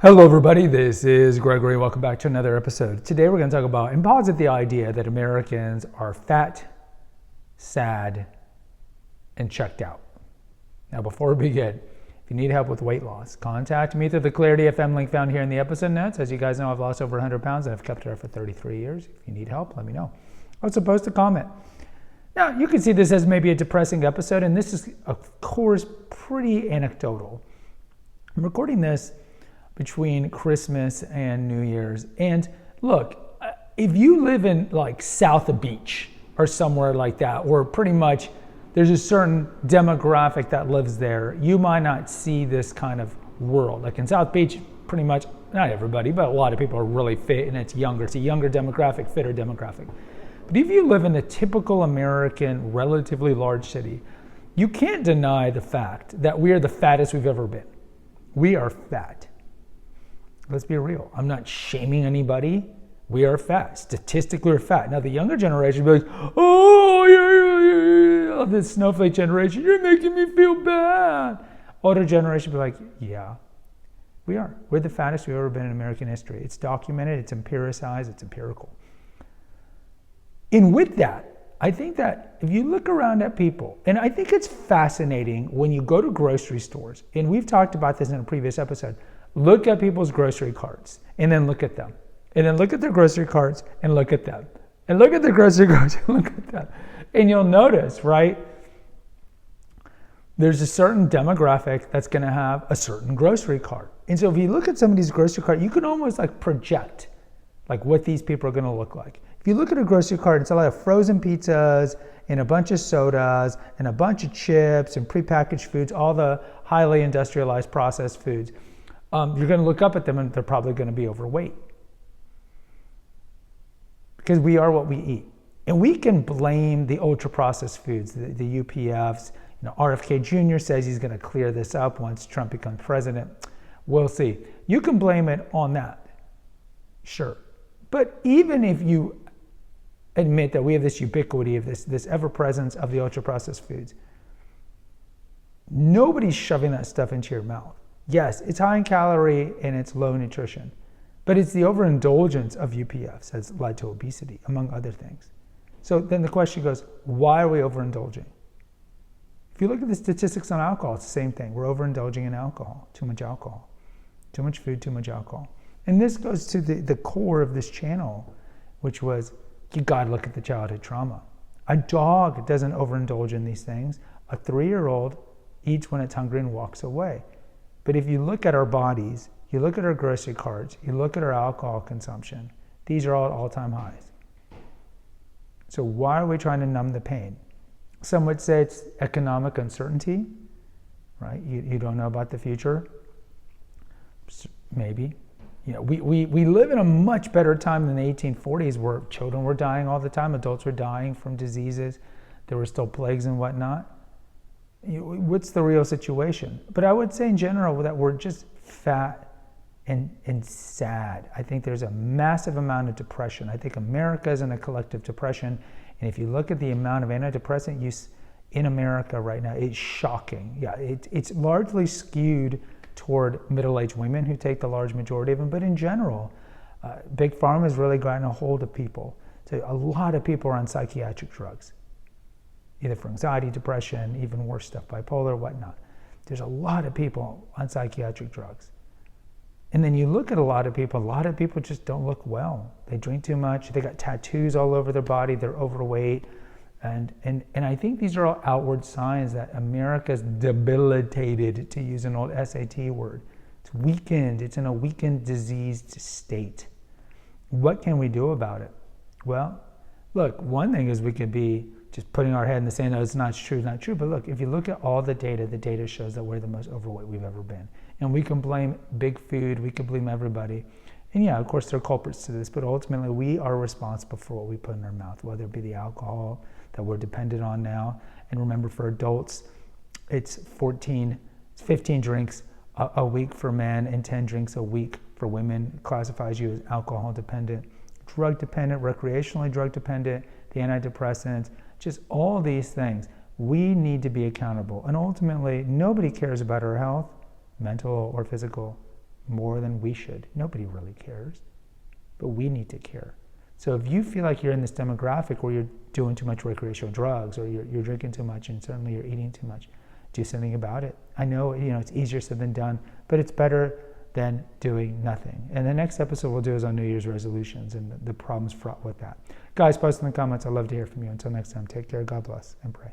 Hello everybody, this is Gregory. Welcome back to another episode. Today we're going to talk about and posit the idea that Americans are fat, sad, and checked out. Now before we begin, if you need help with weight loss, contact me through the Clarity FM link found here in the episode notes. As you guys know, I've lost over 100 pounds and I've kept it there for 33 years. If you need help, let me know. Also post a comment. Now you can see this as maybe a depressing episode, and this is of course pretty anecdotal. I'm recording this between Christmas and New Year's. And look, if you live in like South Beach or somewhere like that, where pretty much there's a certain demographic that lives there, you might not see this kind of world. Like in South Beach, pretty much, not everybody, but a lot of people are really fit and it's younger. It's a younger demographic, fitter demographic. But if you live in a typical American, relatively large city, you can't deny the fact that we are the fattest we've ever been. We are fat. Let's be real. I'm not shaming anybody. We are fat. Statistically, we're fat. Now, the younger generation will be like, oh, yeah, this snowflake generation, you're making me feel bad. Older generation will be like, yeah, we are. We're the fattest we've ever been in American history. It's documented, it's empiricized, it's empirical. And with that, I think that if you look around at people, and I think it's fascinating when you go to grocery stores, and we've talked about this in a previous episode, look at people's grocery carts and then look at them. And then look at their grocery carts and look at them. And look at their grocery carts and look at them. And you'll notice, right? There's a certain demographic that's going to have a certain grocery cart. And so if you look at somebody's grocery cart, you can almost like project like what these people are going to look like. If you look at a grocery cart, it's a lot of frozen pizzas and a bunch of sodas and a bunch of chips and prepackaged foods, all the highly industrialized processed foods. You're going to look up at them and they're probably going to be overweight. Because we are what we eat. And we can blame the ultra-processed foods, the UPFs. RFK Jr. says he's going to clear this up once Trump becomes president. We'll see. You can blame it on that. Sure. But even if you admit that we have this ubiquity of this ever-presence of the ultra-processed foods, nobody's shoving that stuff into your mouth. Yes, it's high in calorie and it's low in nutrition, but it's the overindulgence of UPFs that's led to obesity, among other things. So then the question goes, why are we overindulging? If you look at the statistics on alcohol, it's the same thing. We're overindulging in alcohol, too much food, too much alcohol. And this goes to the core of this channel, which was, you gotta look at the childhood trauma. A dog doesn't overindulge in these things. A 3-year-old eats when it's hungry and walks away. But if you look at our bodies, you look at our grocery carts, you look at our alcohol consumption, these are all at all-time highs. So why are we trying to numb the pain? Some would say it's economic uncertainty, right? You don't know about the future. Maybe. We live in a much better time than the 1840s where children were dying all the time, adults were dying from diseases, there were still plagues and whatnot. What's the real situation? But I would say in general that we're just fat and sad. I think there's a massive amount of depression. I think America is in a collective depression. And if you look at the amount of antidepressant use in America right now, it's shocking. Yeah, it's largely skewed toward middle-aged women who take the large majority of them. But in general, Big Pharma has really gotten a hold of people. So a lot of people are on psychiatric drugs, either for anxiety, depression, even worse stuff, bipolar, whatnot. There's a lot of people on psychiatric drugs. And then you look at a lot of people just don't look well. They drink too much, they got tattoos all over their body, they're overweight. And I think these are all outward signs that America's debilitated, to use an old SAT word. It's weakened, it's in a weakened, diseased state. What can we do about it? Well, look, one thing is we could be just putting our head in the sand, no, it's not true. But look, if you look at all the data shows that we're the most overweight we've ever been. And we can blame big food, we can blame everybody. And yeah, of course, there are culprits to this, but ultimately we are responsible for what we put in our mouth, whether it be the alcohol that we're dependent on now. And remember, for adults, it's 15 drinks a week for men and 10 drinks a week for women. It classifies you as alcohol dependent, drug dependent, recreationally drug dependent, the antidepressants, just all these things. We need to be accountable. And ultimately, nobody cares about our health, mental or physical, more than we should. Nobody really cares, but we need to care. So if you feel like you're in this demographic where you're doing too much recreational drugs, or you're drinking too much, and certainly you're eating too much, do something about it. I know, it's easier said than done, but it's better than doing nothing. And the next episode we'll do is on New Year's resolutions and the problems fraught with that. Guys, post in the comments. I'd love to hear from you. Until next time, take care, God bless, and pray.